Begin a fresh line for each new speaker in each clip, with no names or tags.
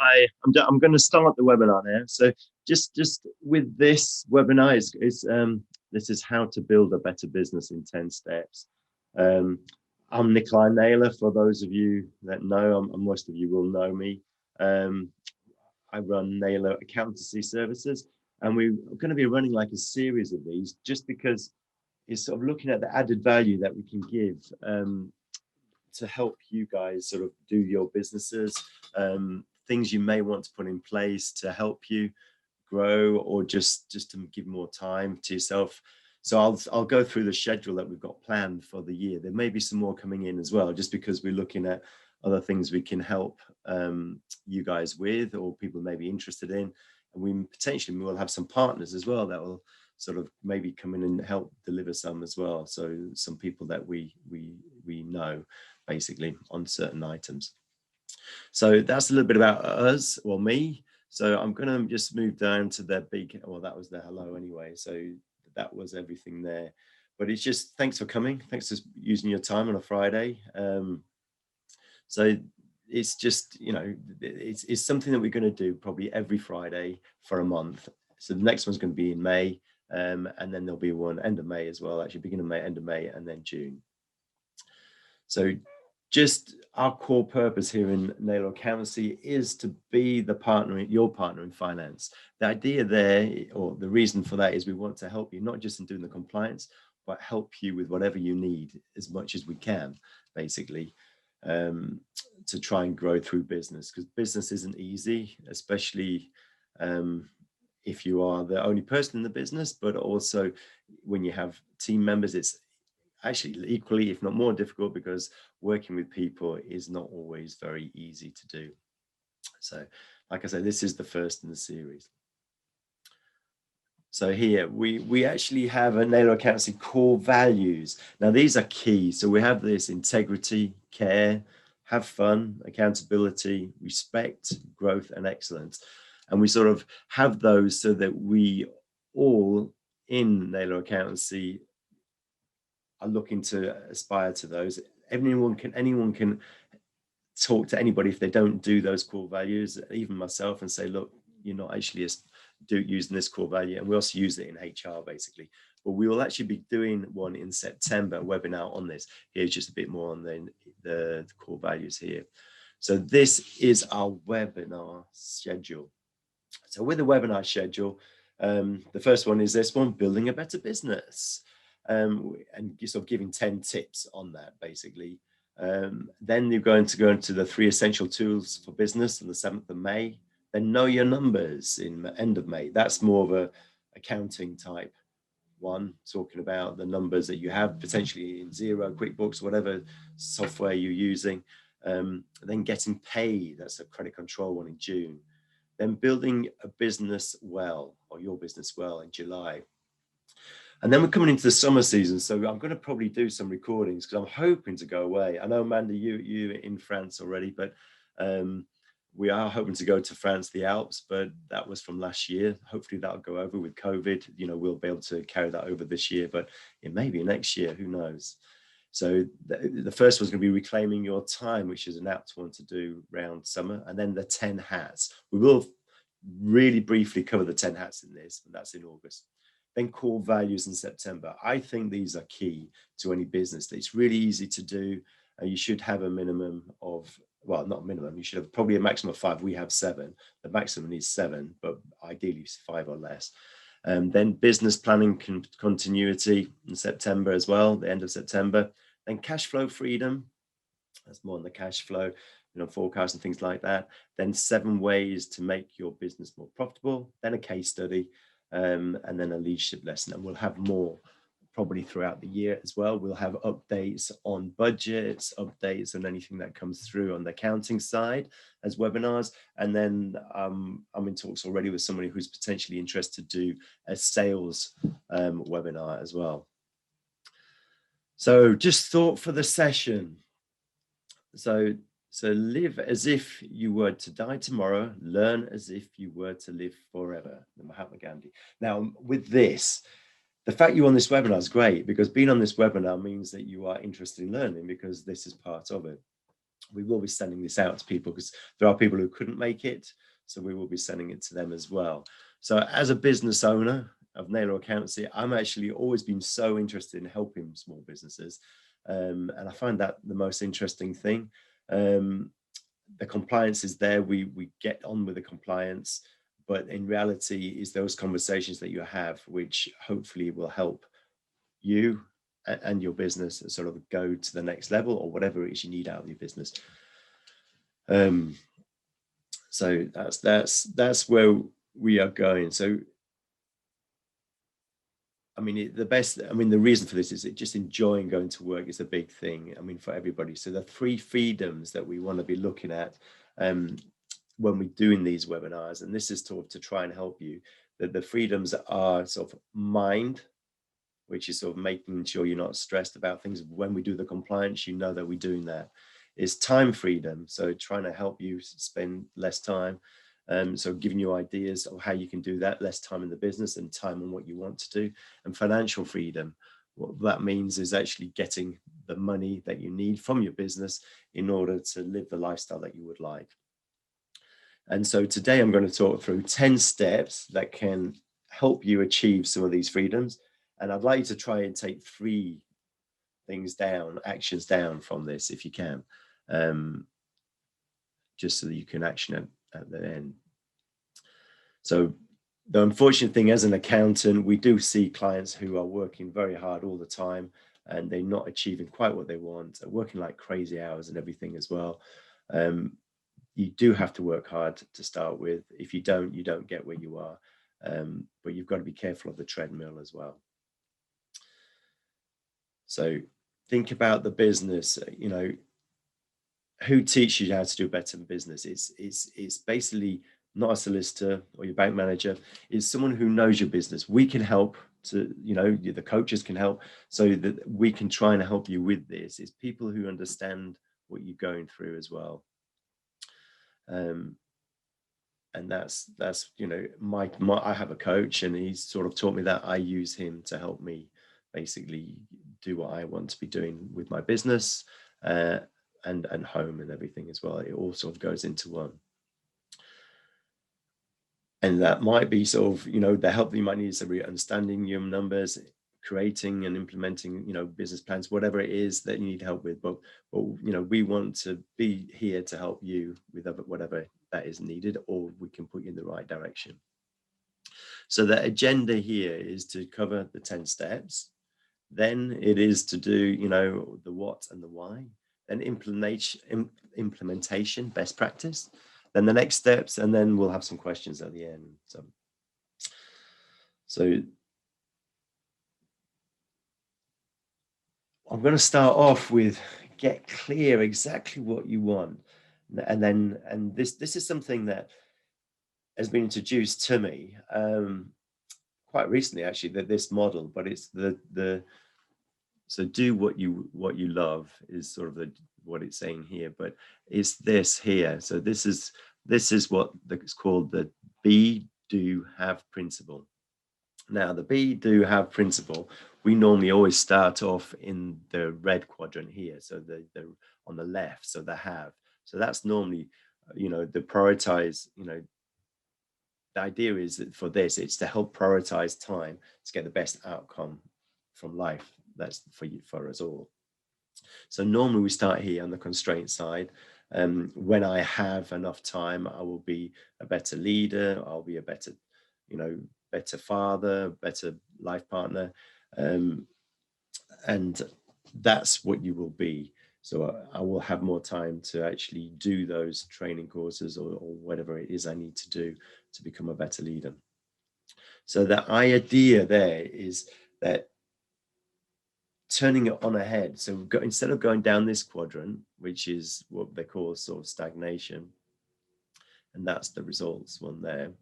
I'm going to start the webinar now. So just with this webinar this is how to build a better business in 10 steps. I'm Nikolai Naylor. For those of you that know, most of you will know me. I run Naylor Accountancy services, and we're going to be running like a series of these just because it's sort of looking at the added value that we can give to help you guys sort of do your businesses, things you may want to put in place to help you grow, or just to give more time to yourself. So I'll go through the schedule that we've got planned for the year. There may be some more coming in as well, just because we're looking at other things we can help you guys with, or people may be interested in. And we potentially will have some partners as well that will sort of maybe come in and help deliver some as well. So some people that we know basically on certain items. So that's a little bit about us, or me. So I'm going to just move down to the big, well, that was the hello anyway. So that was everything there. But it's just, thanks for coming. Thanks for using your time on a Friday. So it's just, you know, it's something that we're going to do probably every Friday for a month. So the next one's going to be in May. And then there'll be one end of May as well, actually beginning of May, end of May, and then June. So just our core purpose here in Naylor Accountancy is to be the partner, your partner in finance. The idea there, or the reason for that, is we want to help you, not just in doing the compliance, but help you with whatever you need as much as we can, basically, to try and grow through business. Because business isn't easy, especially if you are the only person in the business, but also when you have team members, it's actually equally, if not more difficult, because working with people is not always very easy to do. So, like I said, this is the first in the series. So here we actually have a Naylor Accountancy core values. Now these are key. So we have this: integrity, care, have fun, accountability, respect, growth, and excellence. And we sort of have those so that we all in Naylor Accountancy are looking to aspire to those. Anyone can talk to anybody if they don't do those core values, even myself, and say, look, you're not actually using this core value. And we also use it in HR basically. But we will actually be doing one in September, a webinar on this. Here's just a bit more on the core values here. So this is our webinar schedule. So with the webinar schedule, the first one is this one: building a better business. And sort of giving 10 tips on that basically. Then you're going to go into the 3 essential tools for business on the 7th of May. Then know your numbers in the end of May. That's more of a accounting type one, talking about the numbers that you have potentially in Xero, QuickBooks, whatever software you're using. Then getting paid, that's a credit control one in June. Then building a business well, or your business well, in July. And then we're coming into the summer season, so I'm going to probably do some recordings because I'm hoping to go away. I know, Amanda, you're in France already, but we are hoping to go to France, the Alps, but that was from last year. Hopefully that'll go over with COVID. You know, we'll be able to carry that over this year, but it may be next year, who knows? So the first one's going to be reclaiming your time, which is an apt one to do around summer. And then the 10 hats. We will really briefly cover the 10 hats in this, but that's in August. Then core values in September. I think these are key to any business. It's really easy to do. You should have a minimum of, well, not minimum, you should have probably a maximum of 5. We have 7. The maximum is 7, but ideally 5 or less. Then business planning continuity in September as well, the end of September. Then cash flow freedom. That's more on the cash flow, you know, forecast and things like that. Then 7 ways to make your business more profitable. Then a case study. And then a leadership lesson, and we'll have more probably throughout the year as well. We'll have updates on budgets, updates on anything that comes through on the accounting side as webinars. And then I'm in talks already with somebody who's potentially interested to do a sales webinar as well. So just thought for the session. So live as if you were to die tomorrow, learn as if you were to live forever, Mahatma Gandhi. Now, with this, the fact you're on this webinar is great, because being on this webinar means that you are interested in learning, because this is part of it. we will be sending this out to people because there are people who couldn't make it. So we will be sending it to them as well. So as a business owner of Naylor Accountancy, I'm actually always been so interested in helping small businesses. And I find that the most interesting thing. The compliance is there. We get on with the compliance, but in reality is those conversations that you have, which hopefully will help you and your business sort of go to the next level or whatever it is you need out of your business. So that's where we are going. So I mean, the reason for this is that just enjoying going to work is a big thing. I mean, for everybody. So the 3 freedoms that we want to be looking at when we're doing these webinars, and this is to try and help you, that the freedoms are sort of mind, which is sort of making sure you're not stressed about things. When we do the compliance, you know that we're doing that. Is time freedom, so trying to help you spend less time. So giving you ideas of how you can do that, less time in the business and time on what you want to do. And financial freedom, what that means is actually getting the money that you need from your business in order to live the lifestyle that you would like. And so today I'm going to talk through 10 steps that can help you achieve some of these freedoms. And I'd like you to try and take 3 things down, actions down from this if you can, just so that you can action it at the end. So the unfortunate thing, as an accountant, we do see clients who are working very hard all the time and they're not achieving quite what they want. They're working like crazy hours and everything as well. You do have to work hard to start with. If you don't get where you are. But you've got to be careful of the treadmill as well. So think about the business, who teaches you how to do better in business? It's basically not a solicitor or your bank manager. It's someone who knows your business. We can help to, the coaches can help so that we can try and help you with this. It's people who understand what you're going through as well. And that's I have a coach and he's sort of taught me that. I use him to help me basically do what I want to be doing with my business and home and everything as well. It all sort of goes into one. And that might be sort of, the help that you might need is really understanding your numbers, creating and implementing, business plans, whatever it is that you need help with. But we want to be here to help you with whatever that is needed, or we can put you in the right direction. So the agenda here is to cover the 10 steps. Then it is to do, the what and the why. Then implementation, best practice. Then the next steps, and then we'll have some questions at the end. So I'm going to start off with get clear exactly what you want. And this is something that has been introduced to me quite recently, actually, that this model, but it's so do what you love is sort of what it's saying here, but it's this here. So this is what it's called the be, do, have principle. Now, the be, do, have principle, we normally always start off in the red quadrant here. So the on the left, so the have. So that's normally, the prioritize, the idea is that for this, it's to help prioritize time to get the best outcome from life. That's for us all. So normally we start here on the constraint side. When I have enough time, I will be a better leader. I'll be a better, better father, better life partner. And that's what you will be. So I will have more time to actually do those training courses or whatever it is I need to do to become a better leader. So the idea there is that turning it on a head. So instead of going down this quadrant, which is what they call sort of stagnation, and that's the results one there.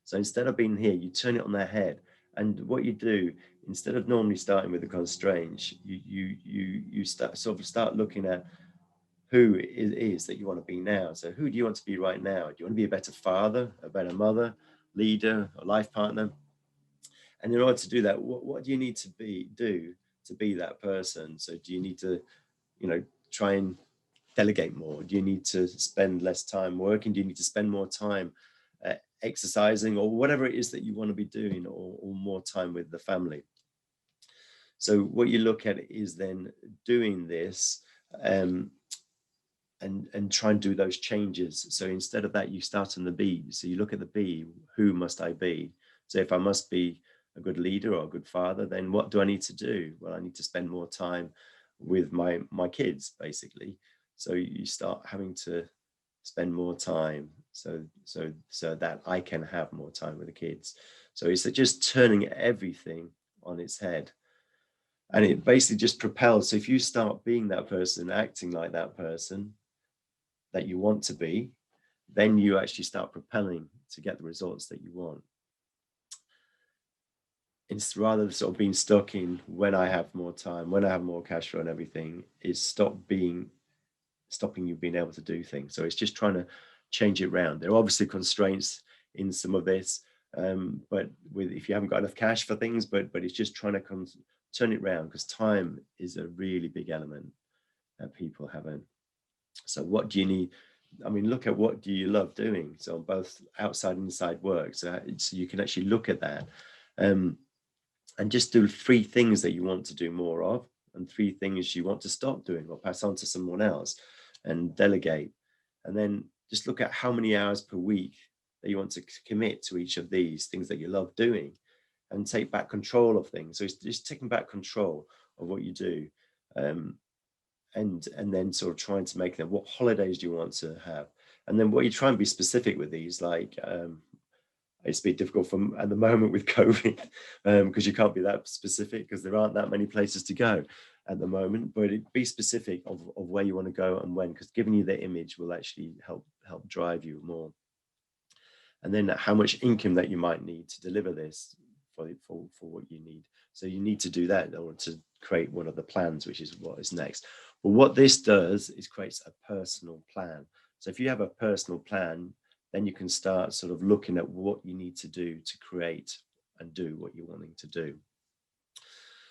So instead of being here, you turn it on their head. And what you do, instead of normally starting with the constraints, you start looking at who it is that you want to be now. So who do you want to be right now? Do you want to be a better father, a better mother, leader, a life partner? And in order to do that, what do you need to do to be that person? So do you need to, try and delegate more? Do you need to spend less time working? Do you need to spend more time exercising, or whatever it is that you want to be doing, or more time with the family? So what you look at is then doing this, and try and do those changes. So instead of that, you start on the B. So you look at the B, who must I be? So if I must be a good leader or a good father, then what do I need to do? Well, I need to spend more time with my kids, basically. So you start having to spend more time so that I can have more time with the kids. So it's just turning everything on its head. And it basically just propels. So if you start being that person, acting like that person that you want to be, then you actually start propelling to get the results that you want. It's rather than sort of being stuck in when I have more time, when I have more cash flow and everything, is stopping you being able to do things. So it's just trying to change it around. There are obviously constraints in some of this, but if you haven't got enough cash for things, but it's just trying to turn it around, because time is a really big element that people haven't. So what do you need? I mean, look at what do you love doing? So both outside and inside work. So you can actually look at that, and just do 3 things that you want to do more of, and 3 things you want to stop doing or pass on to someone else, and delegate. And then just look at how many hours per week that you want to commit to each of these things that you love doing, and take back control of things. So it's just taking back control of what you do. And then sort of trying to make them, what holidays do you want to have? And then what you try and be specific with these, like it's a bit difficult at the moment with COVID, because you can't be that specific, because there aren't that many places to go at the moment. But be specific of where you want to go and when, because giving you the image will actually help drive you more. And then how much income that you might need to deliver this for what you need. So you need to do that in order to create one of the plans, which is what is next. But what this does is creates a personal plan. So if you have a personal plan, then you can start sort of looking at what you need to do to create and do what you're wanting to do.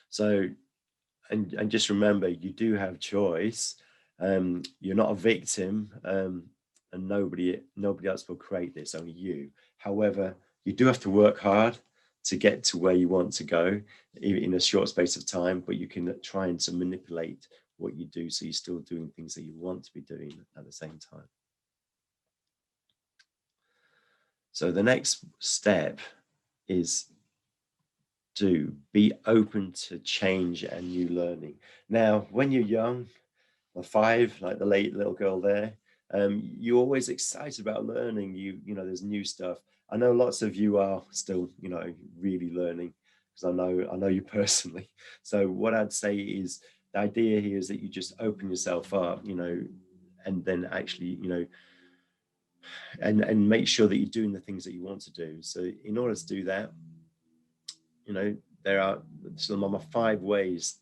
So, and just remember, you do have choice. You're not a victim, and nobody else will create this, only you. However, you do have to work hard to get to where you want to go in a short space of time, but you can try and to manipulate what you do, so you're still doing things that you want to be doing at the same time. So the next step is to be open to change and new learning. Now, when you're young, or 5, like the late little girl there, you're always excited about learning. You know, there's new stuff. I know lots of you are still, really learning, because I know you personally. So what I'd say is, the idea here is that you just open yourself up, and then actually, and make sure that you're doing the things that you want to do. So in order to do that, there are some 5 ways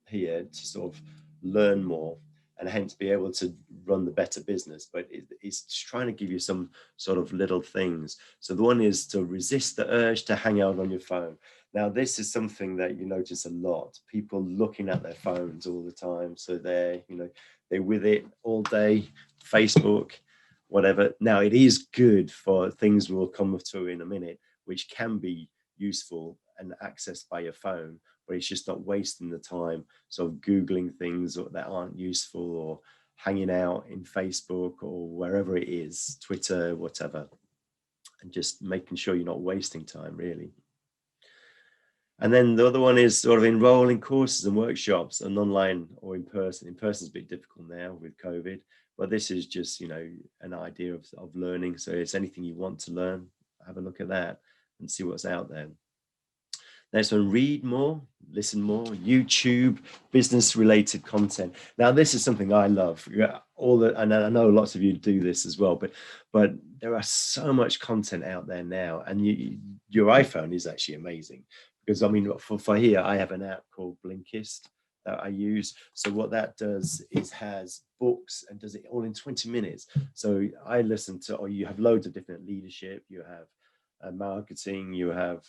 here to sort of learn more, and hence be able to run the better business. But it's trying to give you some sort of little things. So the one is to resist the urge to hang out on your phone. Now, this is something that you notice a lot, people looking at their phones all the time. So they're with it all day, Facebook, whatever. Now, it is good for things we'll come to in a minute, which can be useful and accessed by your phone, but it's just not wasting the time sort of Googling things that aren't useful, or hanging out in Facebook or wherever it is, Twitter, whatever, and just making sure you're not wasting time, really. And then the other one is sort of enroll in courses and workshops, and online or in person. In person is a bit difficult now with COVID, but this is just, an idea of learning. So it's anything you want to learn, have a look at that and see what's out there. Next one, read more, listen more, YouTube, business-related content. Now, this is something I love. And I know lots of you do this as well, but there are so much content out there now, and your iPhone is actually amazing, because I mean, for here, I have an app called Blinkist that I use. So what that does is has books and does it all in 20 minutes. So I listen to, or you have loads of different leadership, you have marketing, you have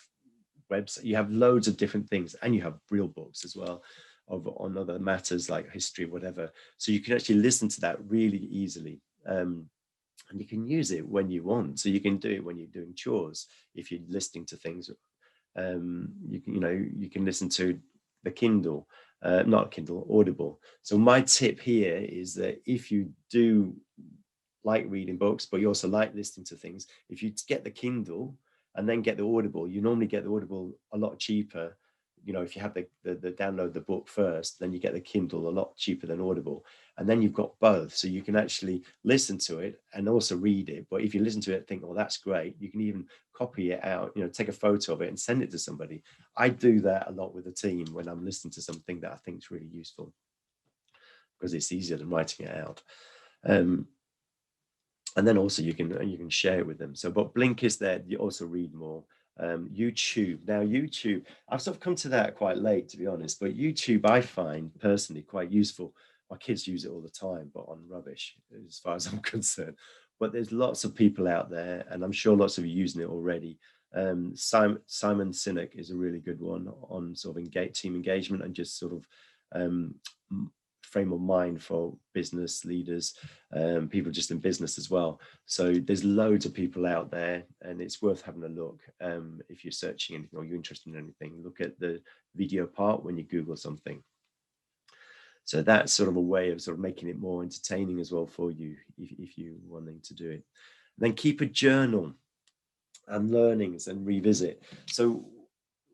website, you have loads of different things, and you have real books as well. on other matters like history, whatever. So you can actually listen to that really easily. And you can use it when you want. So you can do it when you're doing chores. If you're listening to things, you can listen to the Kindle, not Kindle, Audible. So my tip here is that if you do like reading books, but you also like listening to things, if you get the Kindle and then get the Audible, you normally get the Audible a lot cheaper. If you have the download the book first, then you get the Kindle a lot cheaper than Audible. And then you've got both. So you can actually listen to it and also read it. But if you listen to it and think, oh, that's great, you can even copy it out, take a photo of it and send it to somebody. I do that a lot with a team when I'm listening to something that I think is really useful, because it's easier than writing it out. And then also you can share it with them. So, but Blinkist there, you also read more. YouTube. Now, YouTube, I've sort of come to that quite late, to be honest, but YouTube I find personally quite useful. My kids use it all the time, but on rubbish, as far as I'm concerned. But there's lots of people out there, and I'm sure lots of you using it already. Simon Sinek is a really good one on sort of team engagement and just sort of frame of mind for business leaders, people just in business as well. So there's loads of people out there, and it's worth having a look. If you're searching anything or you're interested in anything, look at the video part when you Google something. So that's sort of a way of sort of making it more entertaining as well for you, if you're wanting to do it. Then keep a journal and learnings and revisit. So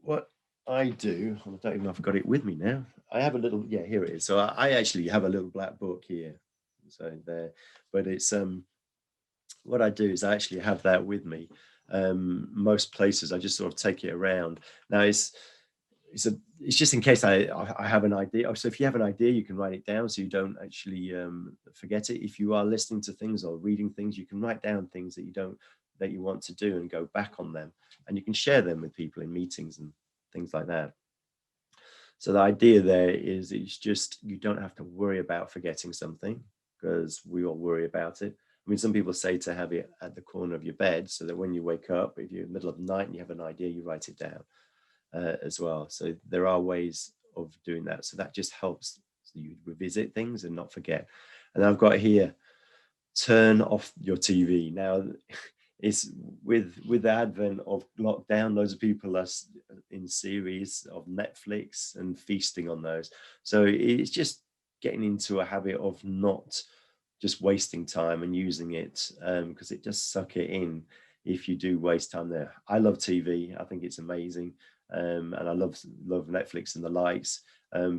what I do, I don't even know if I've got it with me now. I have a little, yeah, here it is. So I actually have a little black book here. So there, but it's what I do is I actually have that with me. Most places I just sort of take it around. Now it's just in case I have an idea. So if you have an idea, you can write it down so you don't actually forget it. If you are listening to things or reading things, you can write down things that you want to do and go back on them, and you can share them with people in meetings and things like that. So the idea there is it's just, you don't have to worry about forgetting something, because we all worry about it. I mean, some people say to have it at the corner of your bed so that when you wake up, if you're in the middle of the night and you have an idea, you write it down as well. So there are ways of doing that. So that just helps you revisit things and not forget. And I've got here, turn off your TV. Now, it's with the advent of lockdown, loads of people are in series of Netflix and feasting on those. So it's just getting into a habit of not just wasting time and using it, because it just suck it in if you do waste time there. I love TV. I think it's amazing. And I love Netflix and the likes,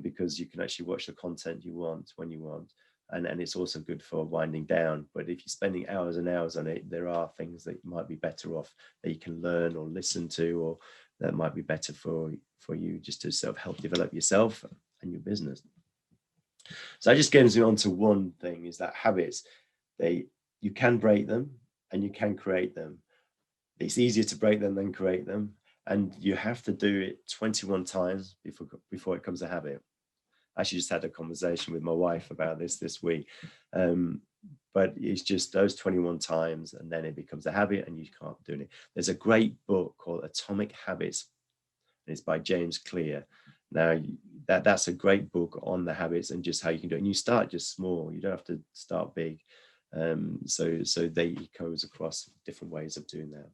because you can actually watch the content you want when you want. And it's also good for winding down. But if you're spending hours and hours on it, there are things that might be better off that you can learn or listen to, or that might be better for you, just to sort of help develop yourself and your business. So I just goes on to one thing, is that habits, you can break them and you can create them. It's easier to break them than create them. And you have to do it 21 times before it becomes a habit. I actually just had a conversation with my wife about this week. But it's just those 21 times, and then it becomes a habit and you can't do it. There's a great book called Atomic Habits, and it's by James Clear. Now, that's a great book on the habits and just how you can do it. And you start just small. You don't have to start big. So it goes across different ways of doing that.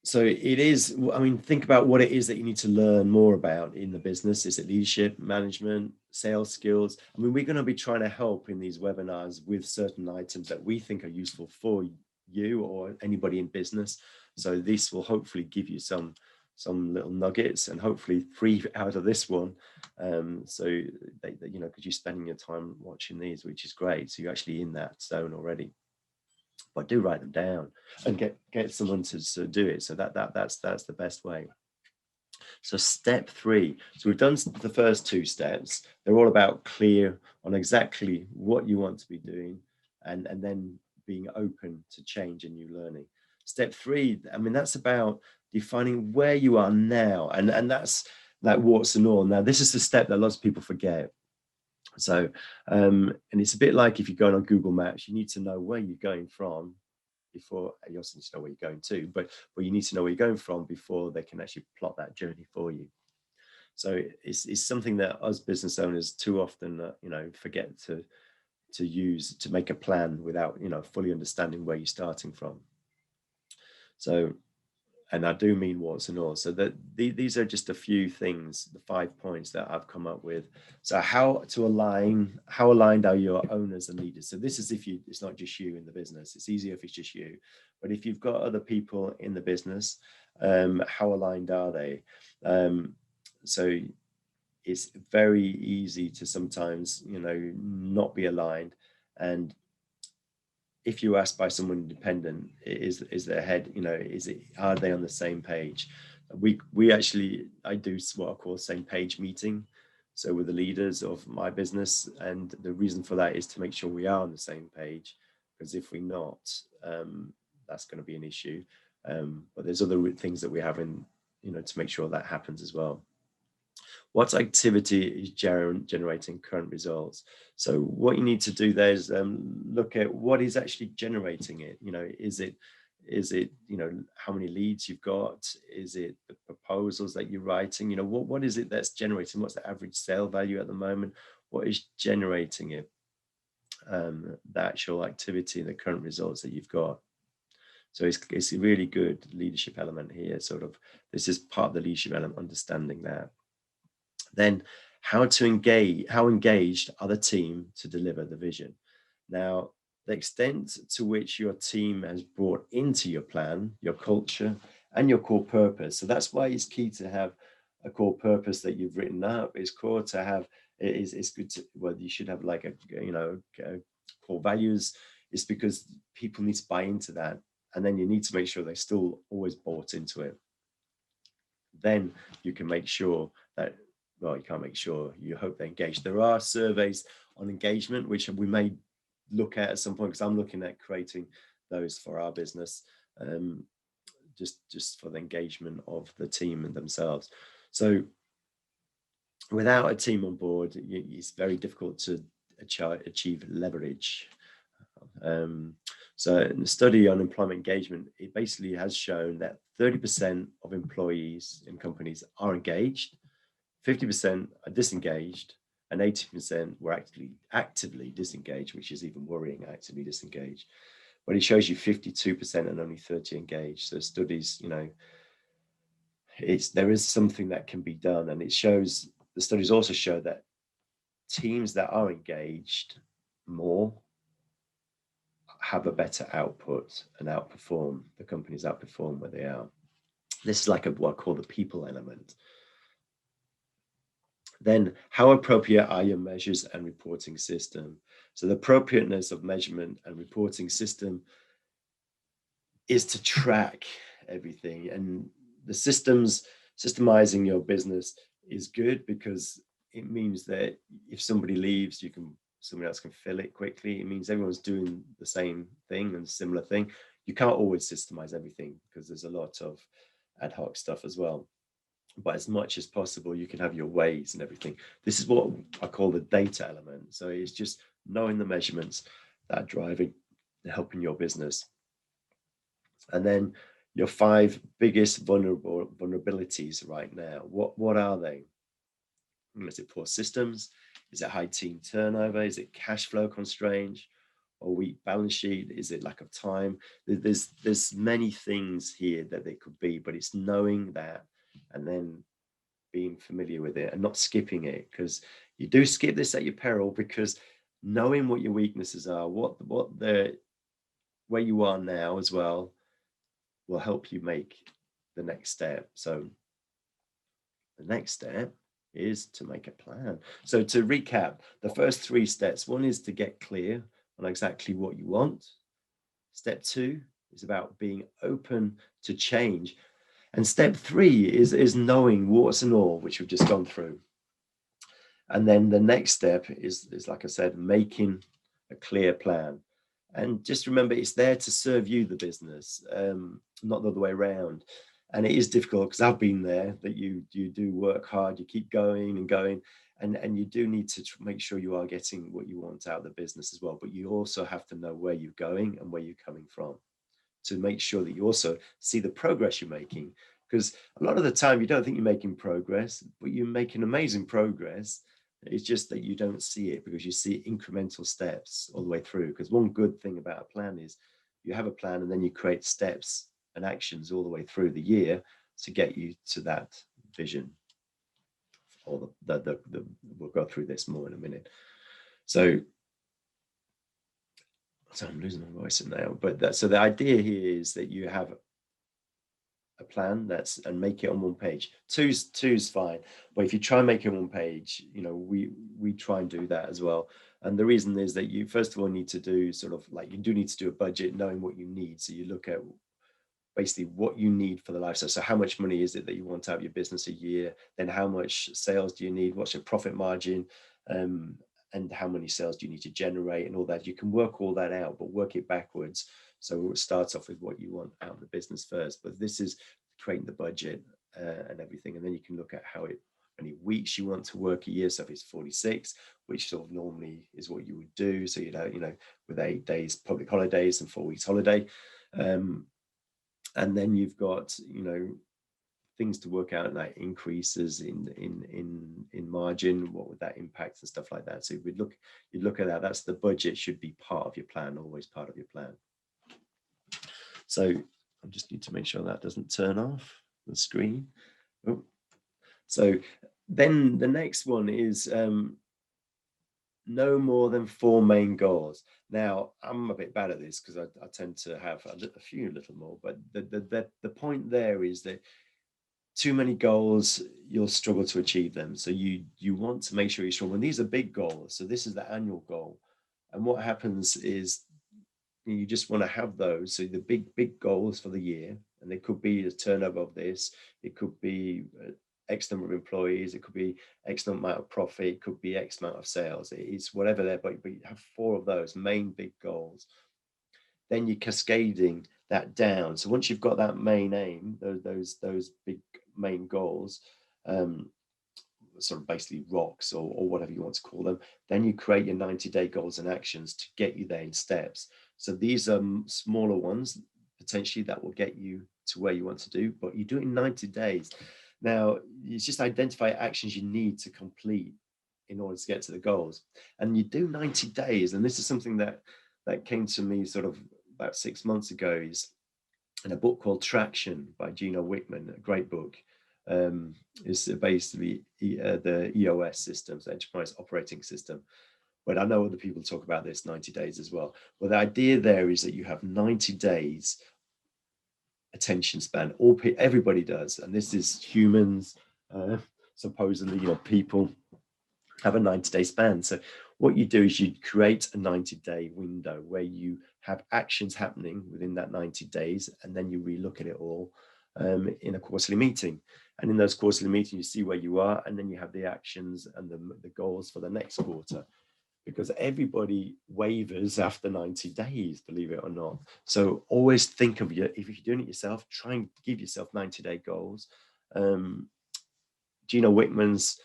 So it is, I mean, think about what it is that you need to learn more about in the business. Is it leadership, management, sales skills? I mean, we're going to be trying to help in these webinars with certain items that we think are useful for you or anybody in business. So this will hopefully give you some little nuggets, and hopefully 3 out of this one. So that, because you're spending your time watching these, which is great. So you're actually in that zone already. But do write them down and get someone to do it. So that's the best way. So step 3. So we've done the first 2 steps. They're all about clear on exactly what you want to be doing, and then being open to change and new learning. Step 3, I mean, that's about defining where you are now, and that's like warts and all. Now, this is the step that lots of people forget. So, and it's a bit like if you're going on Google Maps, you need to know where you're going from before, you also need to know where you're going to, but you need to know where you're going from before they can actually plot that journey for you. So it's something that us business owners too often, forget to use to make a plan without, fully understanding where you're starting from. So, and I do mean warts and all. So that these are just a few things, the 5 points that I've come up with. So how aligned are your owners and leaders? So this is it's not just you in the business. It's easier if it's just you. But if you've got other people in the business, how aligned are they? So it's very easy to sometimes, not be aligned. And if you ask by someone independent, is their head, are they on the same page? I do what I call same page meeting. So with the leaders of my business, and the reason for that is to make sure we are on the same page, because if we're not, that's going to be an issue. But there's other things that we have in, to make sure that happens as well. What activity is generating current results? So what you need to do there is look at what is actually generating it. Is it how many leads you've got? Is it the proposals that you're writing? What is it that's generating? What's the average sale value at the moment? What is generating it? The actual activity, the current results that you've got. So it's a really good leadership element here. This is part of the leadership element, understanding that. Then how engaged are the team to deliver the vision? Now, the extent to which your team has brought into your plan, your culture, and your core purpose. So that's why it's key to have a core purpose that you've written up. It's core to have, it's good to, well, you should have like core values. It's because people need to buy into that. And then you need to make sure they're still always bought into it. Then you can make sure that, well, you can't make sure, you hope they're engaged. There are surveys on engagement, which we may look at some point, because I'm looking at creating those for our business, just for the engagement of the team and themselves. So without a team on board, it's very difficult to achieve leverage. So in the study on employment engagement, it basically has shown that 30% of employees in companies are engaged, 50% are disengaged, and 80% were actively disengaged, which is even worrying, actively disengaged. But it shows you 52% and only 30 engaged. So studies, there is something that can be done. And the studies also show that teams that are engaged more have a better output and outperform, the companies outperform where they are. This is like what I call the people element. Then how appropriate are your measures and reporting system? So the appropriateness of measurement and reporting system is to track everything. And the systemizing your business is good, because it means that if somebody leaves, somebody else can fill it quickly. It means everyone's doing the same thing and similar thing. You can't always systemize everything, because there's a lot of ad hoc stuff as well. But as much as possible, you can have your ways and everything. This is what I call the data element. So it's just knowing the measurements that are driving, helping your business. And then your 5 biggest vulnerabilities right now. What are they? Is it poor systems? Is it high team turnover? Is it cash flow constraints or weak balance sheet? Is it lack of time? There's many things here that they could be, but it's knowing that and then being familiar with it and not skipping it, because you do skip this at your peril, because knowing what your weaknesses are, where you are now as well, will help you make the next step. So the next step is to make a plan. So to recap, the first 3 steps: one is to get clear on exactly what you want. Step 2 is about being open to change. And step 3 is knowing warts and all, which we've just gone through. And then the next step is like I said, making a clear plan. And just remember, it's there to serve you, the business, not the other way around. And it is difficult, because I've been there, that you do work hard, you keep going and going, and you do need to make sure you are getting what you want out of the business as well. But you also have to know where you're going and where you're coming from, to make sure that you also see the progress you're making. because a lot of the time you don't think you're making progress, but you're making amazing progress. It's just that you don't see it because you see incremental steps all the way through. Because one good thing about a plan is you have a plan and then you create steps and actions all the way through the year to get you to that vision. Or we'll go through this more in a minute. So I'm losing my voice now, but so the idea here is that you have a plan and make it on one page. Two's fine, but if you try and make it on one page, we try and do that as well. And the reason is that you first of all need to do sort of like, you do need to do a budget, knowing what you need. So you look at basically what you need for the lifestyle. So how much money is it that you want to have your business a year? Then how much sales do you need? What's your profit margin? And how many sales do you need to generate and all that? You can work all that out, but work it backwards. So it starts off with what you want out of the business first. But this is creating the budget and everything. And then you can look at how many weeks you want to work a year. So if it's 46, which sort of normally is what you would do. So, with 8 days public holidays and 4 weeks holiday. And then you've got, things to work out, like increases in margin, what would that impact and stuff like that. So you look at that. That's the budget should be part of your plan, always part of your plan. So I just need to make sure that doesn't turn off the screen. Oh. So then the next one is no more than 4 main goals. Now, I'm a bit bad at this because I tend to have a few little more, but the point there is that too many goals, you'll struggle to achieve them. So you want to make sure you're strong. And these are big goals. So this is the annual goal. And what happens is you just want to have those. So the big goals for the year, and it could be the turnover of this, it could be X number of employees, it could be X amount of profit, it could be X amount of sales. It's whatever there, but you have 4 of those main big goals. Then you're cascading that down. So once you've got that main aim, those big main goals, sort of basically rocks or whatever you want to call them, then you create your 90-day goals and actions to get you there in steps. So these are smaller ones potentially that will get you to where you want to do, but you do it in 90 days. Now, you just identify actions you need to complete in order to get to the goals. And you do 90 days. And this is something that came to me sort of about 6 months ago, is in a book called Traction by Gino Wickman, a great book. Is basically the EOS systems, enterprise operating system. But I know other people talk about this 90 days as well. Well, the idea there is that you have 90 days attention span. Everybody does, and this is humans. Supposedly, people have a 90-day span. So what you do is you create a 90-day window where you have actions happening within that 90 days, and then you relook at it all in a quarterly meeting. And in those quarterly meetings, you see where you are, and then you have the actions and the goals for the next quarter. Because everybody wavers after 90 days, believe it or not. So always think of if you're doing it yourself, try and give yourself 90-day goals. Gino Wickman's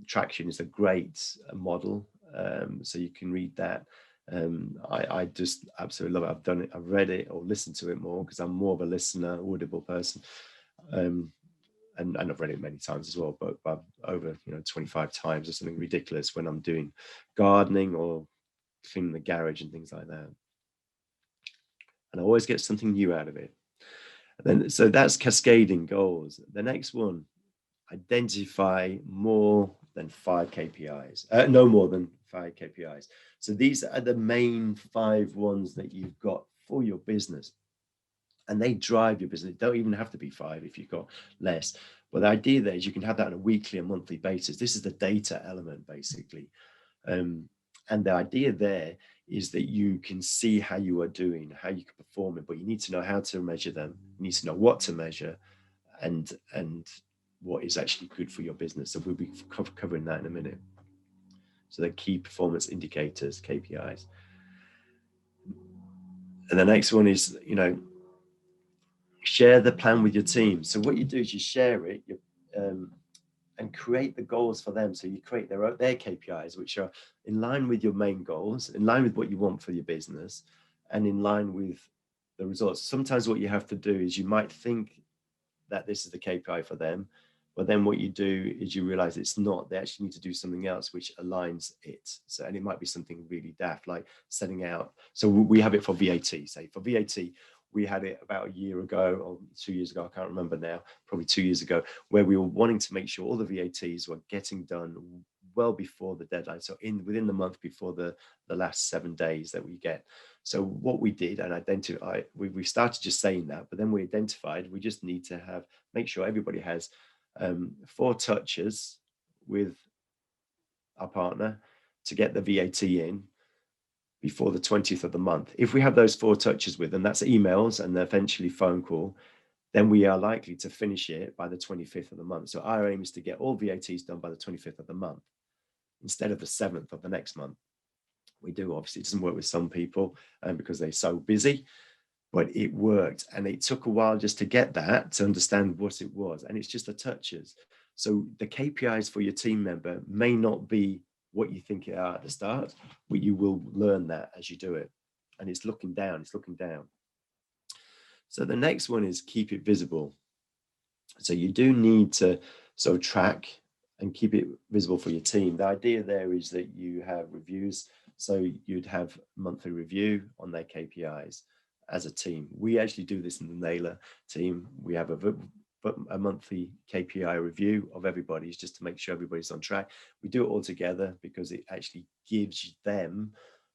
Traction is a great model. So you can read that. I just absolutely love it. I've done it, I've read it or listened to it more because I'm more of a listener, audible person. And I've read it many times as well, but over 25 times or something ridiculous when I'm doing gardening or cleaning the garage and things like that. And I always get something new out of it. And then, so that's cascading goals. The next one, identify more than 5 KPIs. No more than 5 KPIs. So these are the main 5 ones that you've got for your business. And they drive your business. It don't even have to be 5 if you've got less. But the idea there is you can have that on a weekly and monthly basis. This is the data element, basically. And the idea there is that you can see how you are doing, how you can perform it, but you need to know how to measure them. You need to know what to measure and what is actually good for your business. So we'll be covering that in a minute. So the key performance indicators, KPIs. And the next one is, share the plan with your team. So what you do is you share it and create the goals for them. So you create their KPIs, which are in line with your main goals, in line with what you want for your business, and in line with the results. Sometimes what you have to do is you might think that this is the KPI for them. But then what you do is you realize it's not. They actually need to do something else which aligns it. So, and it might be something really daft, like setting out. So we have it for VAT. Say for VAT, we had it about a year ago or 2 years ago. I can't remember now. Probably 2 years ago, where we were wanting to make sure all the VATs were getting done well before the deadline. So within the month before the last 7 days that we get. So what we did and identified, we started just saying that, but then we identified we just need to make sure everybody has 4 touches with our partner to get the VAT in before the 20th of the month. If we have those 4 touches with them, that's emails and eventually phone call, then we are likely to finish it by the 25th of the month. So our aim is to get all VATs done by the 25th of the month instead of the 7th of the next month. We do, obviously, it doesn't work with some people because they're so busy, but it worked. And it took a while just to get that, to understand what it was. And it's just the touches. So the KPIs for your team member may not be what you think they are at the start, but you will learn that as you do it. And it's looking down, it's looking down. So the next one is keep it visible. So you do need to sort of track and keep it visible for your team. The idea there is that you have reviews. So you'd have monthly review on their KPIs as a team. We actually do this in the Naylor team. We have a monthly KPI review of everybody's just to make sure everybody's on track. We do it all together because it actually gives them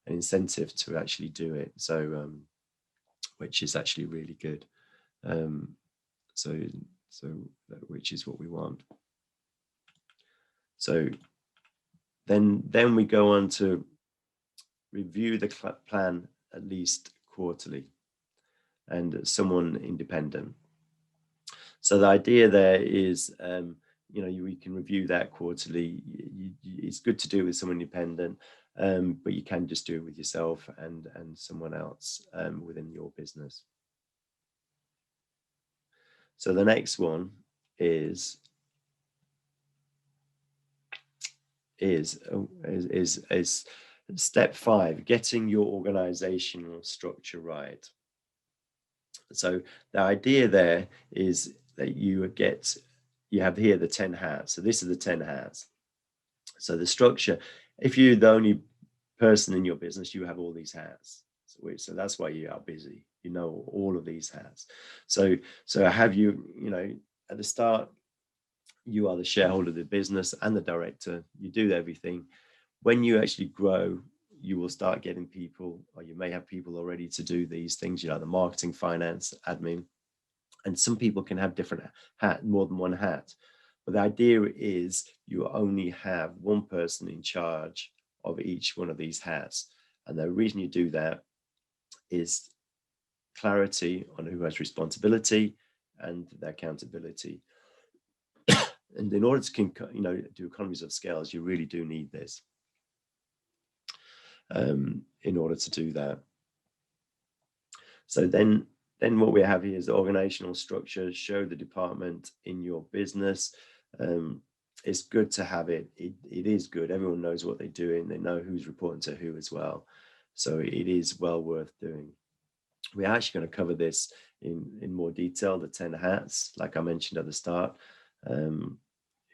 an incentive to actually do it. So, which is actually really good. So which is what we want. So then we go on to review the plan at least quarterly and someone independent. So the idea there is, we can review that quarterly. It's good to do with someone independent, but you can just do it with yourself and someone else within your business. So the next one is step 5, getting your organizational structure right. So the idea there is that you have here the 10 hats. So this is the 10 hats. So the structure, if you're the only person in your business, you have all these hats. So that's why you are busy. You know all of these hats. So have you, at the start, you are the shareholder of the business and the director. You do everything. When you actually grow, you will start getting people, or you may have people already to do these things, the marketing, finance, admin. And some people can have different more than one hat. But the idea is you only have one person in charge of each one of these hats. And the reason you do that is clarity on who has responsibility and their accountability. And in order to do economies of scales, you really do need this in order to do that. So then what we have here is the organizational structure. Show the department in your business. It's good to have it. It is good. Everyone knows what they're doing. They know who's reporting to who as well. So it is well worth doing. We're actually going to cover this in more detail, the 10 hats, like I mentioned at the start,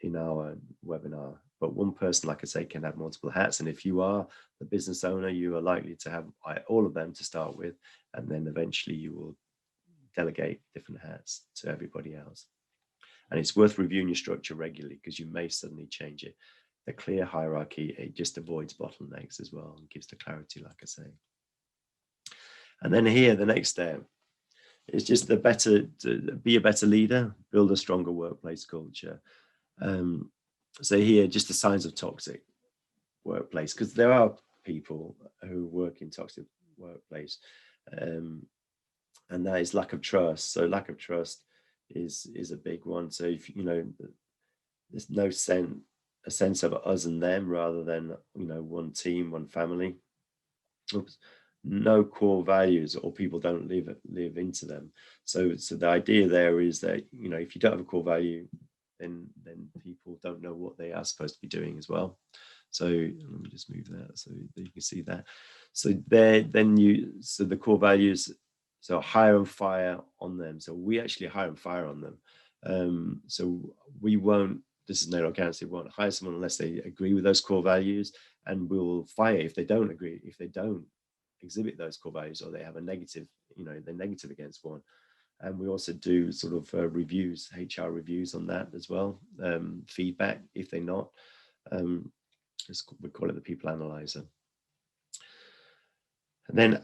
in our webinar. But one person, like I say, can have multiple hats. And if you are the business owner, you are likely to have all of them to start with. And then eventually you will delegate different hats to everybody else. And it's worth reviewing your structure regularly because you may suddenly change it. The clear hierarchy, it just avoids bottlenecks as well and gives the clarity, like I say. And then here, the next step is just to be a better leader, build a stronger workplace culture. So here, just the signs of toxic workplace, because there are people who work in toxic workplace, and that is lack of trust. So lack of trust is a big one. So if there's no a sense of us and them rather than one team, one family. Oops. No core values, or people don't live into them. So the idea there is that if you don't have a core value, then people don't know what they are supposed to be doing as well. So let me just move that so that you can see that. So the core values, so hire and fire on them. So we actually hire and fire on them. So we won't, this is Naylor Accountancy, we won't hire someone unless they agree with those core values, and we'll fire if they don't agree, if they don't exhibit those core values, or they have a negative, they're negative against one. And we also do sort of reviews, HR reviews on that as well, feedback if they're not. We call it the people analyzer. And then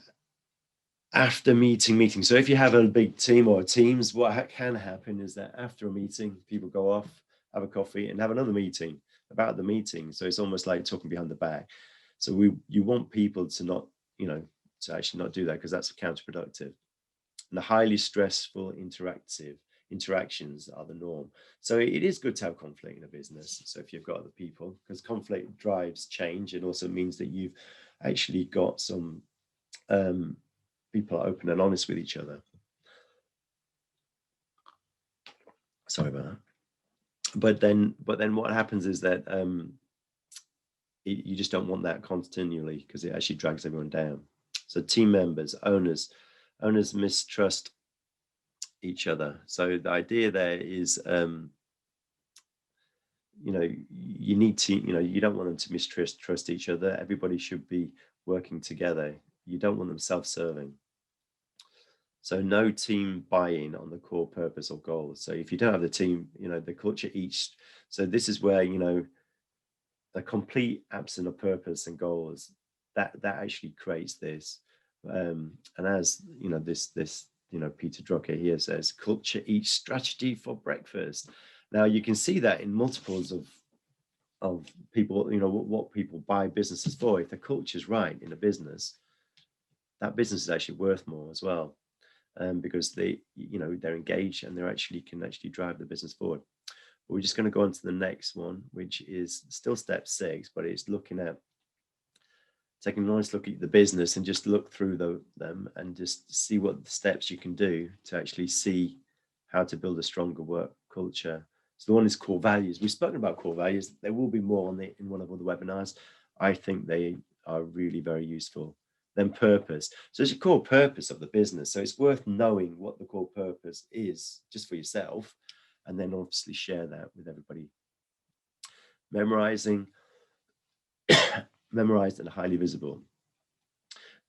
after meeting, so if you have a big team or teams, what can happen is that after a meeting, people go off, have a coffee, and have another meeting about the meeting. So it's almost like talking behind the back. So you want people to not, to actually not do that, because that's counterproductive. And the highly stressful interactions are the norm. So it is good to have conflict in a business. So if you've got other people, because conflict drives change, it also means that you've actually got some people are open and honest with each other. Sorry about that. But then what happens is that you just don't want that continually, because it actually drags everyone down. So team members, owners mistrust each other. So the idea there is, you need to, you don't want them to mistrust each other. Everybody should be working together. You don't want them self-serving. So no team buy-in on the core purpose or goals. So if you don't have the team, the culture each. So this is where, the complete absence of purpose and goals, that actually creates this. And as this Peter Drucker here says, culture eats strategy for breakfast. Now you can see that in multiples of people, what people buy businesses for. If the culture is right in a business, that business is actually worth more as well. Because they're engaged and can actually drive the business forward. But we're just going to go on to the next one, which is still step 6, but it's looking at taking a nice look at the business and just look through them and just see what steps you can do to actually see how to build a stronger work culture. So the one is core values. We've spoken about core values. There will be more on it in one of the webinars. I think they are really very useful. Then purpose. So it's a core purpose of the business. So it's worth knowing what the core purpose is just for yourself, and then obviously share that with everybody. Memorized and highly visible.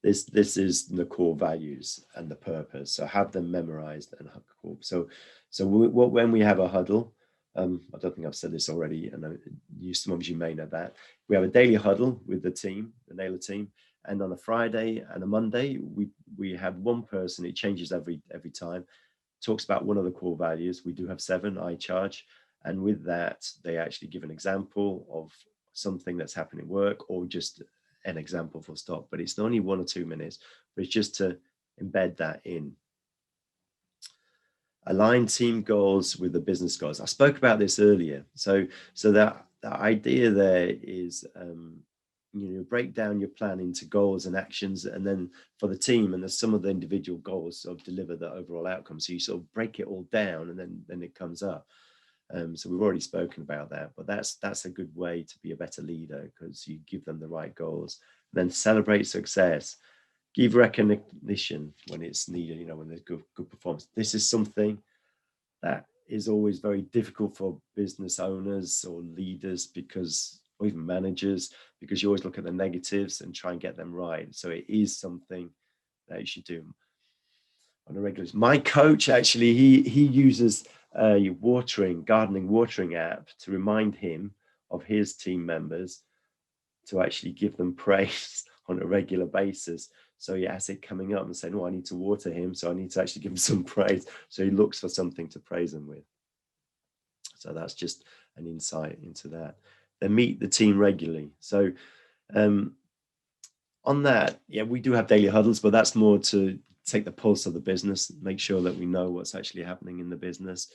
This is the core values and the purpose. So have them memorized and so when we have a huddle, I don't think I've said this already, and some of you may know that we have a daily huddle with the team, the Naylor team, and on a Friday and a Monday we have one person. It changes every time. Talks about one of the core values. We do have 7. I charge, and with that they actually give an example of something that's happened at work, or just an example full stop. But it's only 1 or 2 minutes, but it's just to embed that in. Align team goals with the business goals. I spoke about this earlier. So that the idea there is, break down your plan into goals and actions, and then for the team, and there's some of the individual goals sort of deliver the overall outcome. So you sort of break it all down, and then it comes up. So we've already spoken about that, but that's a good way to be a better leader, because you give them the right goals. Then celebrate success. Give recognition when it's needed, when there's good performance. This is something that is always very difficult for business owners or leaders, or even managers, because you always look at the negatives and try and get them right. So it is something that you should do on a regular basis. My coach, actually, he uses a gardening watering app to remind him of his team members, to actually give them praise on a regular basis. So he has it coming up and saying, "Oh, I need to water him, so I need to actually give him some praise." So he looks for something to praise him with. So that's just an insight into that. They meet the team regularly. So on that, we do have daily huddles, but that's more to take the pulse of the business, make sure that we know what's actually happening in the business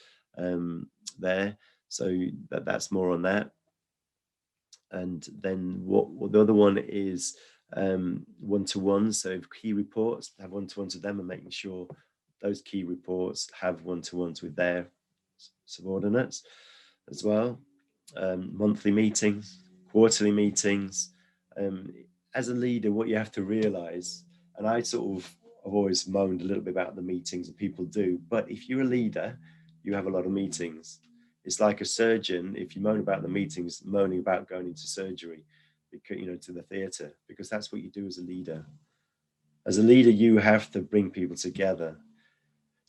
there. So that's more on that. And then what the other one is one-to-ones. So key reports, have one-to-ones with them, and making sure those key reports have one-to-ones with their subordinates as well. Monthly meetings, quarterly meetings. As a leader, what you have to realize, and I've always moaned a little bit about the meetings that people do, but if you're a leader, you have a lot of meetings. It's like a surgeon, if you moan about the meetings, moaning about going into surgery, because, to the theatre, because that's what you do as a leader. As a leader, you have to bring people together.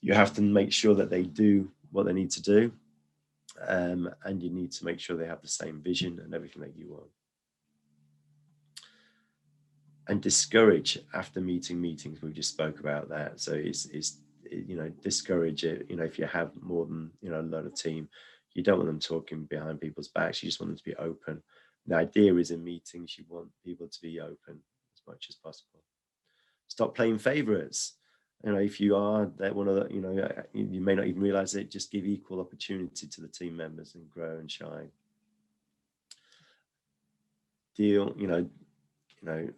You have to make sure that they do what they need to do. And you need to make sure they have the same vision and everything that you want. And discourage after meetings. We just spoke about that. So it's discourage it. If you have more than a lot of team, you don't want them talking behind people's backs. You just want them to be open. The idea is in meetings, you want people to be open as much as possible. Stop playing favorites. If you are that one of the, you may not even realize it. Just give equal opportunity to the team members and grow and shine.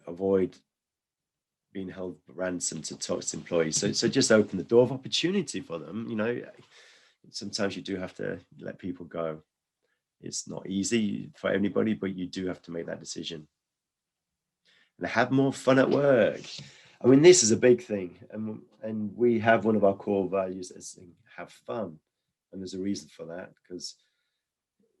Avoid being held ransom to toxic employees. So just open the door of opportunity for them. Sometimes you do have to let people go. It's not easy for anybody, but you do have to make that decision. And have more fun at work. I mean, this is a big thing. And we have one of our core values as have fun. And there's a reason for that, because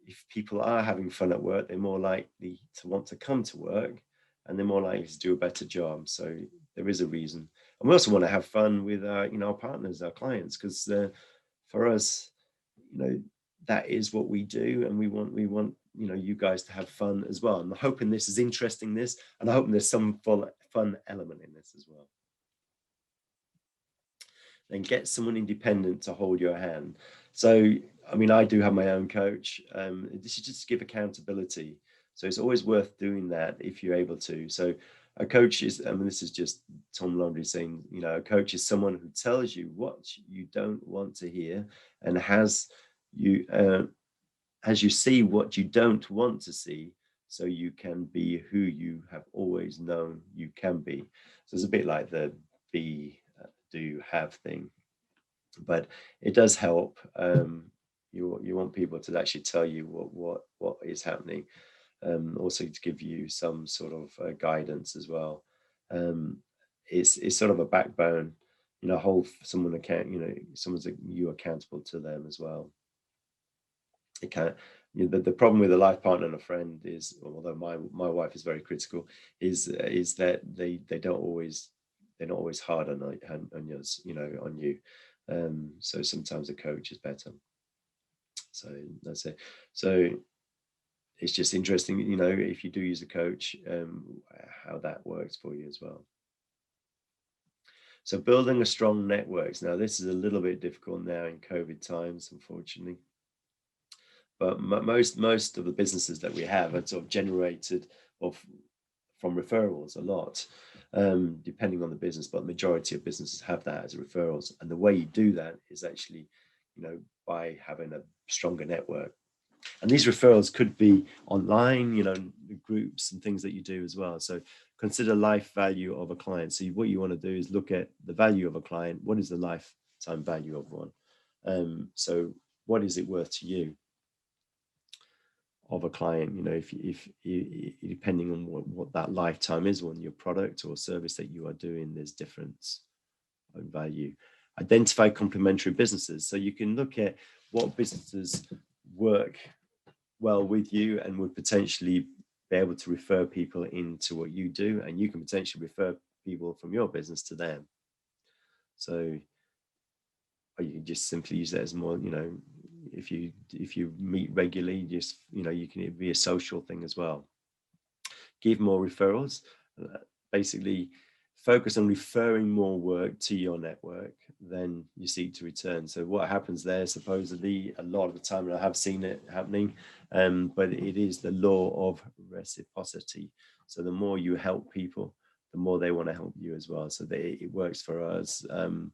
if people are having fun at work, they're more likely to want to come to work, and they're more likely to do a better job. So there is a reason. And we also want to have fun with our partners, our clients, because for us, that is what we do, and we want you guys to have fun as well. I'm hoping this is interesting, and I hope there's some fun element in this as well. Then get someone independent to hold your hand. So, I mean, I do have my own coach. This is just to give accountability. So it's always worth doing that if you're able to. So a coach is, this is just Tom Laundrie saying, a coach is someone who tells you what you don't want to hear, and has you see what you don't want to see, so you can be who you have always known you can be. So it's a bit like the be, do, have thing, but it does help. You want people to actually tell you what is happening, also to give you some sort of guidance as well. It's sort of a backbone, hold someone someone's you accountable to them as well. It can. The problem with a life partner and a friend is, although my wife is very critical, is that they're not always hard on yours, on you. So sometimes a coach is better. So that's it. So it's just interesting, if you do use a coach, how that works for you as well. So building a strong networks. Now, this is a little bit difficult now in COVID times, unfortunately. But most of the businesses that we have are sort of generated from referrals a lot, depending on the business. But the majority of businesses have that as referrals. And the way you do that is actually, by having a stronger network. And these referrals could be online, groups and things that you do as well. So consider life value of a client. So what you want to do is look at the value of a client. What is the lifetime value of one? So what is it worth to you of a client? If depending on what that lifetime is on your product or service that you are doing, there's difference in value. Identify complementary businesses. So you can look at what businesses work well with you and would potentially be able to refer people into what you do, and you can potentially refer people from your business to them. So, or you can just simply use that as more, if you meet regularly, just you can be a social thing as well. Give more referrals. Basically, focus on referring more work to your network than you seek to return. So what happens there, supposedly, a lot of the time, and I have seen it happening, but it is the law of reciprocity. So the more you help people, the more they want to help you as well. So it works for us, and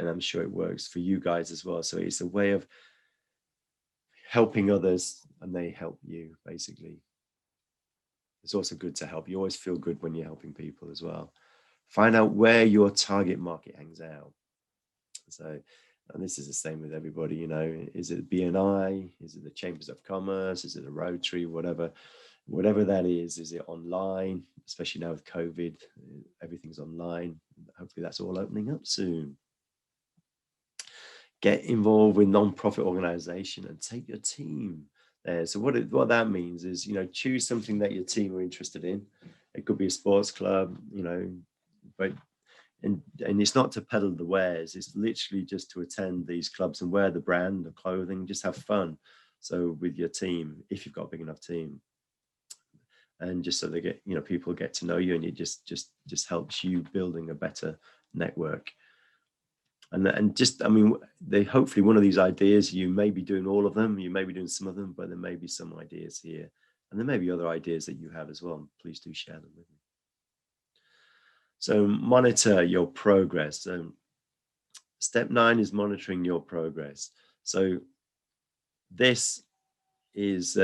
I'm sure it works for you guys as well. So it's a way of helping others, and they help you, basically. It's also good to help. You always feel good when you're helping people as well. Find out where your target market hangs out. So, and this is the same with everybody, is it BNI? Is it the Chambers of Commerce? Is it a Rotary? Whatever that is it online? Especially now with COVID, everything's online. Hopefully that's all opening up soon. Get involved with non-profit organization and take your team there. So what that means is, choose something that your team are interested in. It could be a sports club, but and it's not to peddle the wares. It's literally just to attend these clubs and wear the brand, the clothing, just have fun. So with your team, if you've got a big enough team, and just so they get, people get to know you, and it just helps you building a better network. And just, I mean, they hopefully one of these ideas, you may be doing all of them, you may be doing some of them, but there may be some ideas here, and there may be other ideas that you have as well. Please do share them with me. So monitor your progress. So step 9 is monitoring your progress. So this is,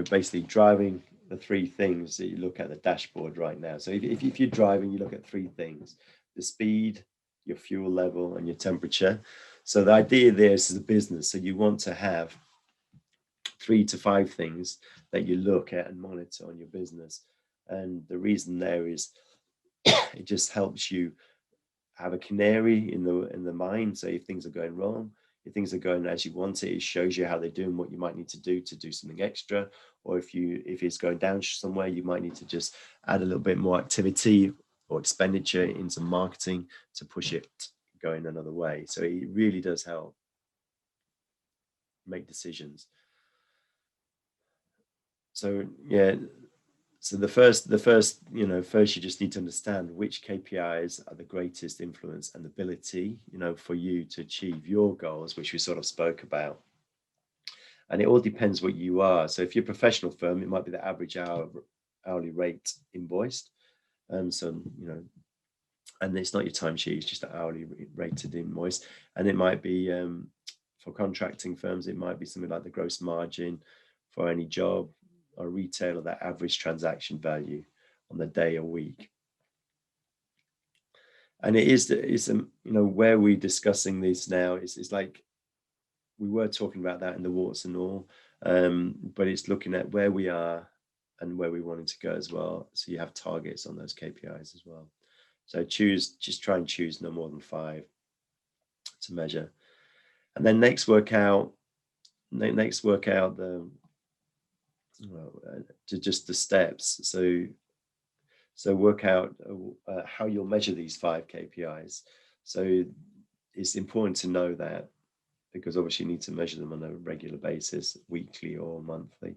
basically driving the 3 things that you look at the dashboard right now. So if you're driving, you look at 3 things: the speed, your fuel level, and your temperature. So the idea there is a business. So you want to have 3 to 5 things that you look at and monitor on your business. And the reason there is it just helps you have a canary in the mind. So if things are going wrong, if things are going as you want it, it shows you how they're doing, what you might need to do something extra. Or if it's going down somewhere, you might need to just add a little bit more activity or expenditure in some marketing to push it going another way. So it really does help make decisions. So yeah, so first, you just need to understand which KPIs are the greatest influence and ability, for you to achieve your goals, which we sort of spoke about. And it all depends what you are. So if you're a professional firm, it might be the average hourly rate invoiced. And and it's not your timesheet, it's just an hourly rated invoice. And it might be, for contracting firms, it might be something like the gross margin for any job, or retail, or that average transaction value on the day or week. And it's where we're discussing this now is like we were talking about that in the warts and all, but it's looking at where we are and where we wanted to go as well. So you have targets on those KPIs as well. So just try and choose no more than 5 to measure. And then next work out the to just the steps. So work out how you'll measure these 5 KPIs. So it's important to know that, because obviously you need to measure them on a regular basis, weekly or monthly.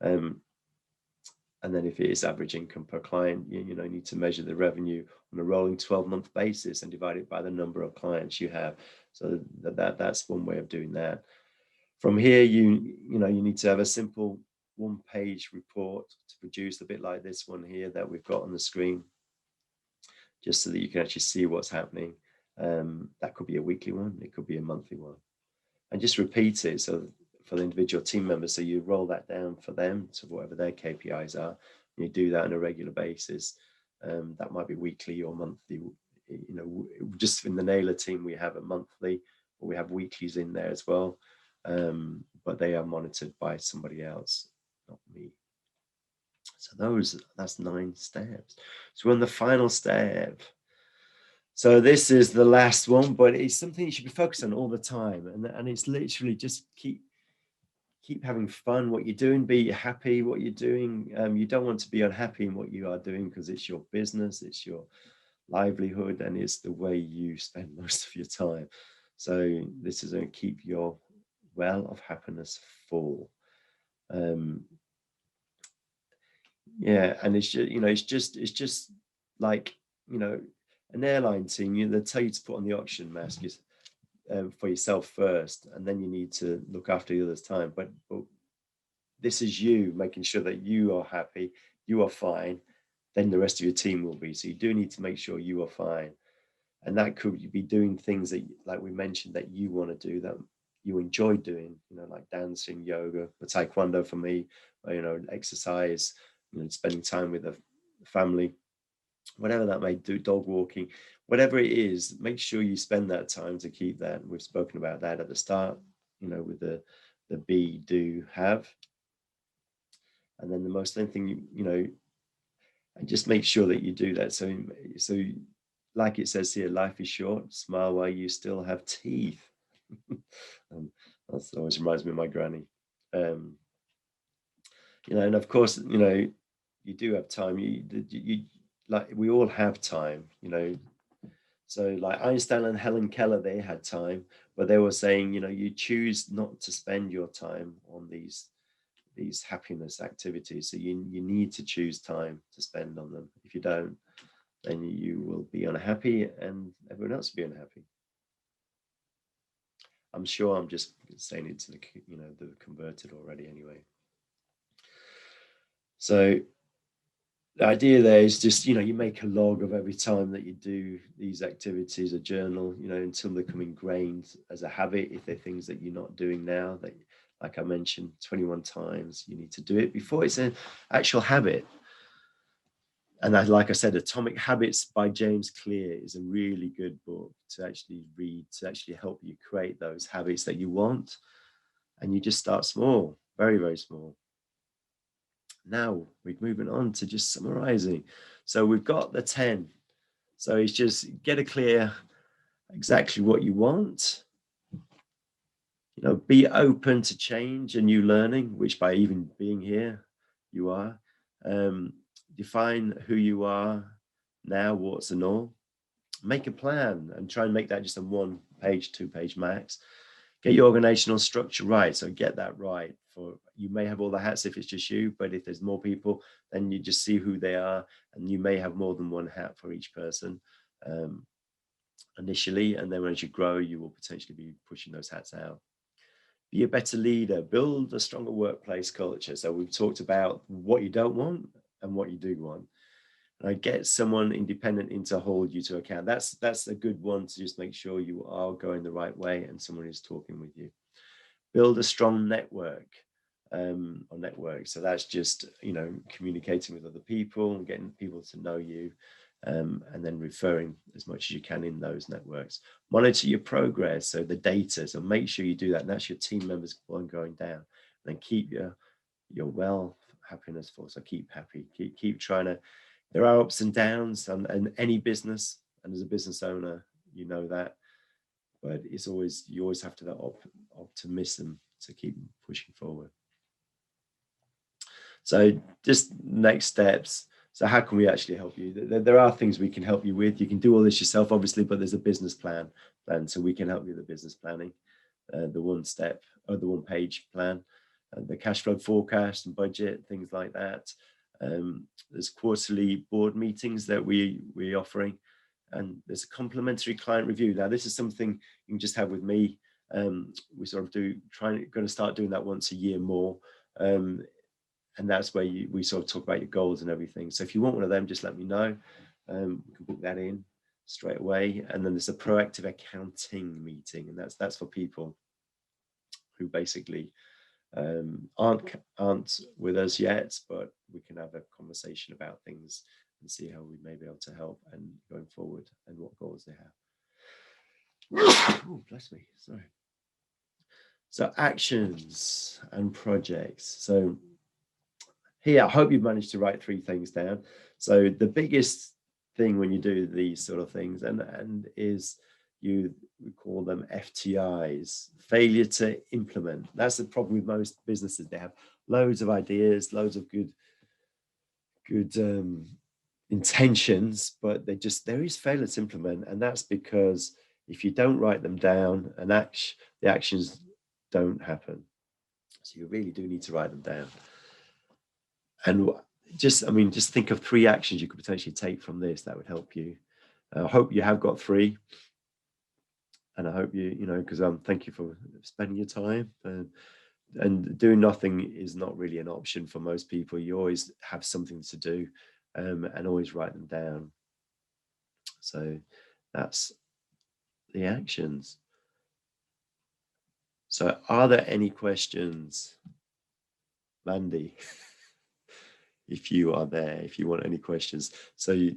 And then if it is average income per client, you need to measure the revenue on a rolling 12-month basis and divide it by the number of clients you have. So that's one way of doing that. From here, you need to have a simple 1-page report to produce, a bit like this one here that we've got on the screen, just so that you can actually see what's happening. That could be a weekly one, it could be a monthly one, and just repeat it. So for the individual team members, so you roll that down for them to whatever their KPIs are. You do that on a regular basis. That might be weekly or monthly. Just in the Naylor team, we have a monthly, but we have weeklies in there as well. But they are monitored by somebody else, not me. So that's 9 steps. So we're on the final step. So this is the last one, but it's something you should be focused on all the time. And it's literally just keep having fun what you're doing, be happy what you're doing. You don't want to be unhappy in what you are doing, because it's your business, it's your livelihood, and it's the way you spend most of your time. So this is going to keep your well of happiness full. Yeah, and it's just it's just like an airline team. They tell you to put on the oxygen mask for yourself first, and then you need to look after the others' time. But this is you making sure that you are happy, you are fine, then the rest of your team will be. So you do need to make sure you are fine, and that could be doing things that, like we mentioned, that you want to do, that you enjoy doing, like dancing, yoga, or taekwondo for me, or, exercise, spending time with the family, whatever that may do, dog walking, whatever it is. Make sure you spend that time to keep that. We've spoken about that at the start, with the be, do, have. And then the most thing, and just make sure that you do that. So like it says here, life is short, smile while you still have teeth. That always reminds me of my granny. And of course, you do have time. You like we all have time. So like Einstein and Helen Keller, they had time, but they were saying, you choose not to spend your time on these happiness activities. So you need to choose time to spend on them. If you don't, then you will be unhappy and everyone else will be unhappy. I'm sure I'm just saying it to the converted already anyway. So the idea there is just, you make a log of every time that you do these activities, a journal, until they become ingrained as a habit. If they're things that you're not doing now, that, like I mentioned, 21 times, you need to do it before it's an actual habit. And like I said, Atomic Habits by James Clear is a really good book to actually read, to actually help you create those habits that you want. And you just start small, very, very small. Now we're moving on to just summarizing. So we've got the 10. So it's just get a clear exactly what you want. Be open to change and new learning, which by even being here, you are. Define who you are now, what's and all. Make a plan and try and make that just a 1 page, 2 page max. Get your organizational structure right. So get that right. You may have all the hats if it's just you, but if there's more people, then you just see who they are, and you may have more than one hat for each person initially, and then as you grow, you will potentially be pushing those hats out. Be a better leader. Build a stronger workplace culture. So we've talked about what you don't want and what you do want. Get someone independent in to hold you to account. That's a good one to just make sure you are going the right way and someone is talking with you. Build a strong network or network. So that's just, communicating with other people and getting people to know you, and then referring as much as you can in those networks. Monitor your progress, so the data. So make sure you do that. And that's your team members going down. And then keep your wealth, happiness full. So keep happy. Keep trying to. There are ups and downs, and any business, and as a business owner, you know that. But you always have to have that optimism to keep pushing forward. So just next steps. So how can we actually help you? There are things we can help you with. You can do all this yourself, obviously, but there's a business plan. So we can help you with the business planning, the 1 step or the 1 page plan, the cash flow forecast and budget, things like that. There's quarterly board meetings that we're offering, and there's a complimentary client review. Now, this is something you can just have with me. We sort of going to start doing that once a year more. And that's where we sort of talk about your goals and everything. So if you want one of them, just let me know. We can book that in straight away. And then there's a proactive accounting meeting, and that's for people who basically aren't with us yet, but we can have a conversation about things and see how we may be able to help and going forward and what goals they have. Oh, bless me. Sorry. So actions and projects. So here, I hope you've managed to write 3 things down. So the biggest thing when you do these sort of things and is we call them FTIs, failure to implement. That's the problem with most businesses. They have loads of ideas, loads of good intentions, but there is failure to implement. And that's because if you don't write them down, the actions don't happen. So you really do need to write them down. And just think of 3 actions you could potentially take from this that would help you. I hope you have got 3. And I hope because thank you for spending your time. And doing nothing is not really an option for most people. You always have something to do, and always write them down. So that's the actions. So are there any questions, Mandy? If you are there, if you want any questions. So you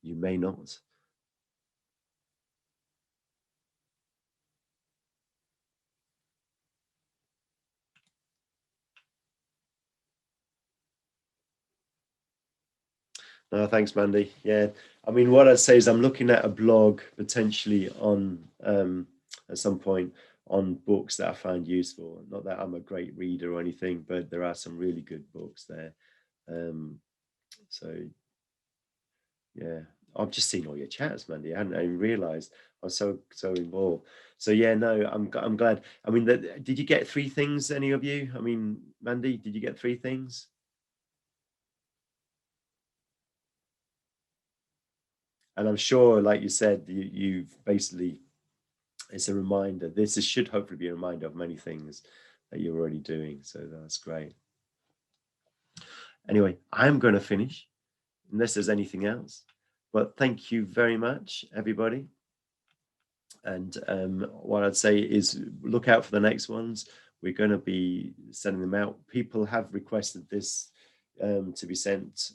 may not. No, thanks, Mandy. Yeah, I mean, what I'd say is I'm looking at a blog potentially on at some point on books that I find useful. Not that I'm a great reader or anything, but there are some really good books there. So yeah, I've just seen all your chats, Mandy. I hadn't even realised. I was so involved. So yeah, no, I'm glad. I mean, did you get 3 things? Any of you? I mean, Mandy, did you get 3 things? And I'm sure, like you said, you've basically, it's a reminder. This should hopefully be a reminder of many things that you're already doing. So that's great. Anyway, I'm going to finish unless there's anything else. But thank you very much, everybody. And what I'd say is look out for the next ones. We're going to be sending them out. People have requested this to be sent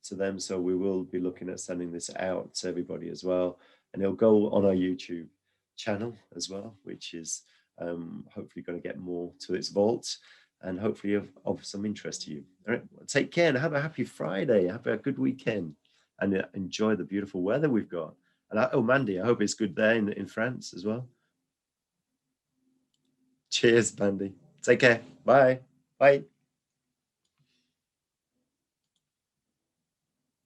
to them. So we will be looking at sending this out to everybody as well. And it'll go on our YouTube channel as well, which is hopefully going to get more to its vault and hopefully of some interest to you. All right, take care and have a happy Friday. Have a good weekend and enjoy the beautiful weather we've got. And oh, Mandy, I hope it's good there in France as well. Cheers, Mandy. Take care. Bye. Bye.